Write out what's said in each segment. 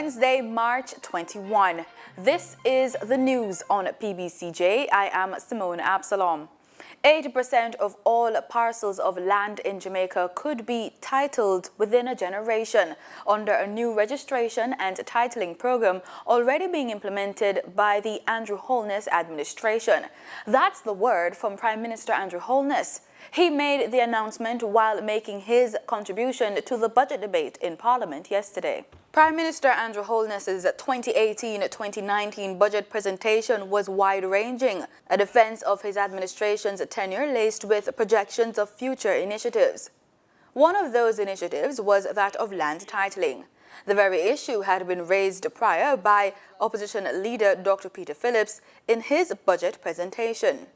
Wednesday, March 21. This is the news on PBCJ. I am Simone Absalom. 80% of all parcels of land in Jamaica could be titled within a generation under a new registration and titling program already being implemented by the Andrew Holness administration. That's the word from Prime Minister Andrew Holness. He made the announcement while making his contribution to the budget debate in Parliament yesterday. Prime Minister Andrew Holness's 2018-2019 budget presentation was wide-ranging, a defense of his administration's tenure laced with projections of future initiatives. One of those initiatives was that of land titling. The very issue had been raised prior by opposition leader Dr. Peter Phillips in his budget presentation.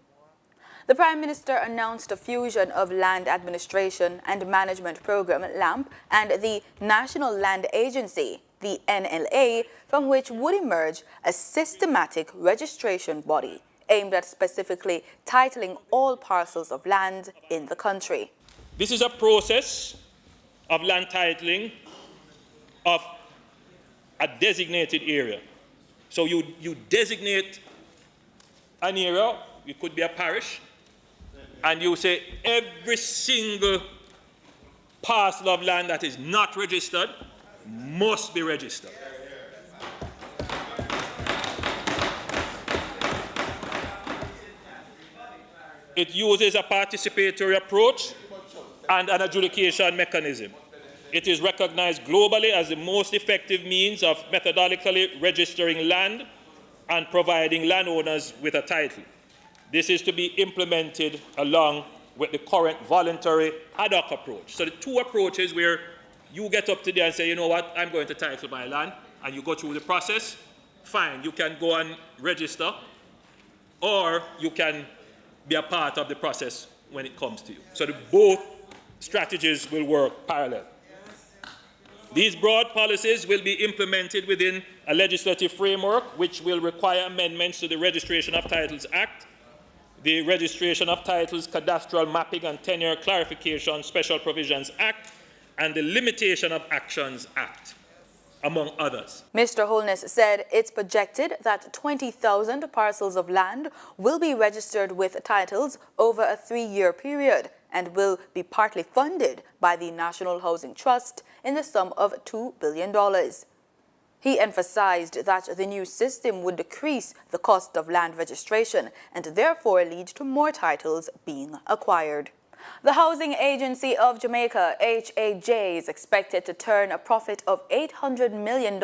The Prime Minister announced a fusion of Land Administration and Management Program, LAMP, and the National Land Agency, the NLA, from which would emerge a systematic registration body aimed at specifically titling all parcels of land in the country. This is a process of land titling of a designated area. So you designate an area, it could be a parish, and you say every single parcel of land that is not registered must be registered. It uses a participatory approach and an adjudication mechanism. It is recognized globally as the most effective means of methodically registering land and providing landowners with a title. This is to be implemented along with the current voluntary ad hoc approach. So the two approaches where you get up today and say, you know what, I'm going to title my land, and you go through the process, fine, you can go and register, or you can be a part of the process when it comes to you. So both strategies will work parallel. These broad policies will be implemented within a legislative framework which will require amendments to the Registration of Titles Act, the Registration of Titles, Cadastral Mapping and Tenure Clarification Special Provisions Act, and the Limitation of Actions Act, among others. Mr. Holness said it's projected that 20,000 parcels of land will be registered with titles over a 3-year period and will be partly funded by the National Housing Trust in the sum of $2 billion. He emphasized that the new system would decrease the cost of land registration and therefore lead to more titles being acquired. The Housing Agency of Jamaica, HAJ, is expected to turn a profit of $800 million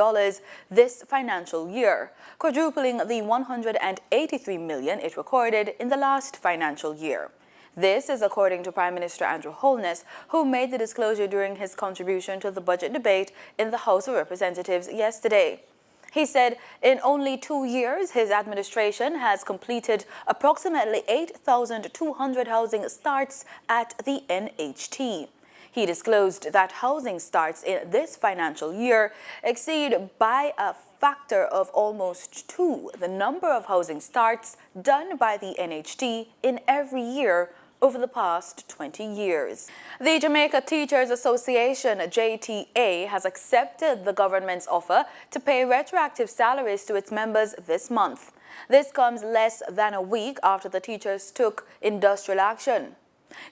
this financial year, quadrupling the $183 million it recorded in the last financial year. This is according to Prime Minister Andrew Holness, who made the disclosure during his contribution to the budget debate in the House of Representatives yesterday. He said in only 2 years, his administration has completed approximately 8,200 housing starts at the NHT. He disclosed that housing starts in this financial year exceed by a factor of almost 2 the number of housing starts done by the NHT in every year over the past 20 years. The Jamaica Teachers Association, JTA, has accepted the government's offer to pay retroactive salaries to its members this month. This comes less than a week after the teachers took industrial action.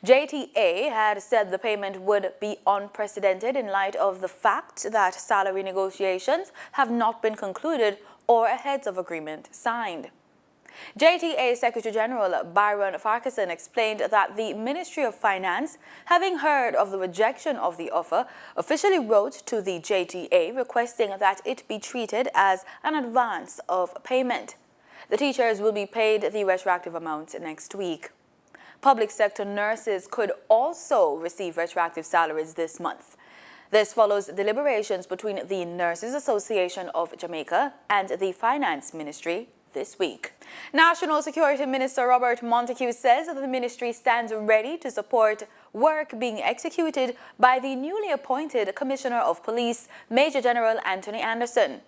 JTA had said the payment would be unprecedented in light of the fact that salary negotiations have not been concluded or a heads of agreement signed. JTA Secretary General Byron Farquharson explained that the Ministry of Finance, having heard of the rejection of the offer, officially wrote to the JTA requesting that it be treated as an advance of payment. The teachers will be paid the retroactive amount next week. Public sector nurses could also receive retroactive salaries this month. This follows deliberations between the Nurses Association of Jamaica and the Finance Ministry this week. National Security Minister Robert Montague says that the ministry stands ready to support work being executed by the newly appointed Commissioner of Police, Major General Anthony Anderson.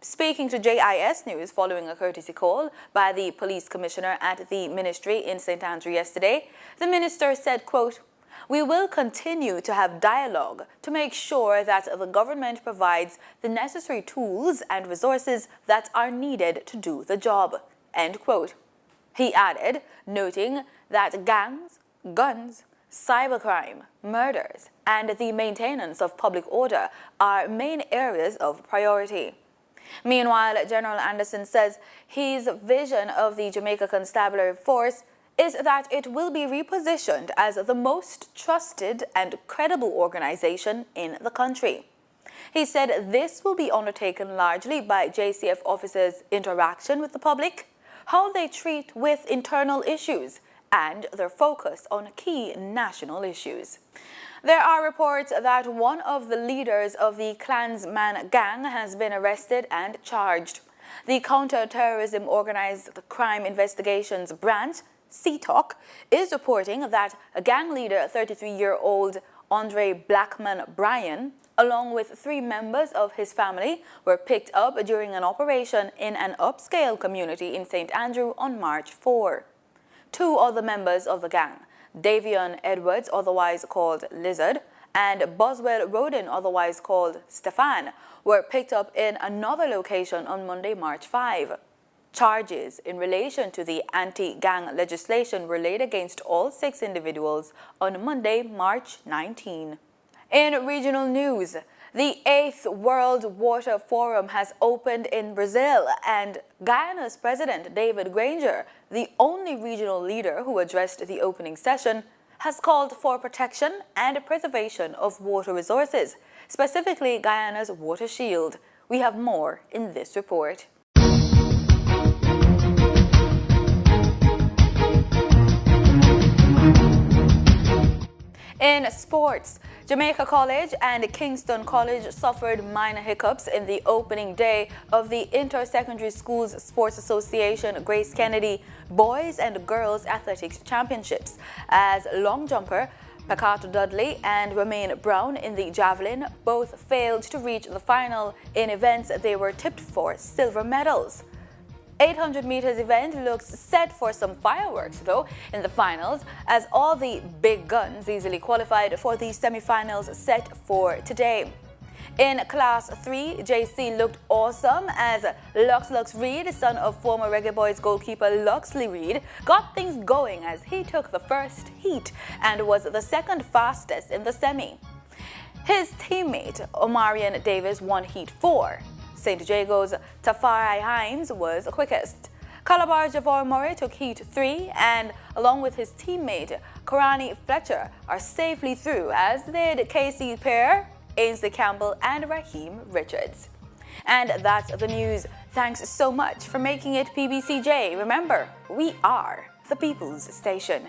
Speaking to JIS News following a courtesy call by the police commissioner at the ministry in St. Andrew yesterday, the minister said, quote, We will continue to have dialogue to make sure that the government provides the necessary tools and resources that are needed to do the job." End quote. He added, noting that gangs, guns, cybercrime, murders, and the maintenance of public order are main areas of priority. Meanwhile, General Anderson says his vision of the Jamaica Constabulary Force is that it will be repositioned as the most trusted and credible organization in the country. He said this will be undertaken largely by JCF officers' interaction with the public, how they treat with internal issues, and their focus on key national issues. There are reports that one of the leaders of the Klansman gang has been arrested and charged. The Counter-Terrorism Organized Crime Investigations Branch, CTOC, is reporting that a gang leader, 33-year-old Andre Blackman Bryan, along with 3 members of his family, were picked up during an operation in an upscale community in St. Andrew on March 4. 2 other members of the gang, Davion Edwards, otherwise called Lizard, and Boswell Rodin, otherwise called Stefan, were picked up in another location on Monday, March 5. Charges in relation to the anti-gang legislation were laid against all 6 individuals on Monday, March 19. In regional news, the 8th World Water Forum has opened in Brazil, and Guyana's President David Granger, the only regional leader who addressed the opening session, has called for protection and preservation of water resources, specifically Guyana's water shield. We have more in this report. In sports, Jamaica College and Kingston College suffered minor hiccups in the opening day of the Inter-Secondary Schools Sports Association Grace Kennedy Boys and Girls Athletics Championships, as long jumper Pacato Dudley and Romaine Brown in the javelin both failed to reach the final in events they were tipped for silver medals. 800 meters event looks set for some fireworks, though, in the finals, as all the big guns easily qualified for the semifinals set for today. In Class 3, JC looked awesome as Lux Reed, son of former Reggae Boys goalkeeper Luxley Reed, got things going as he took the first heat and was the second fastest in the semi. His teammate, Omarion Davis, won Heat 4. St. Jago's Tafari Hines was quickest. Calabar Javor Murray took Heat 3 and, along with his teammate Karani Fletcher, are safely through, as did Casey Pear, Ainsley Campbell and Raheem Richards. And that's the news. Thanks so much for making it PBCJ. Remember, we are the People's Station.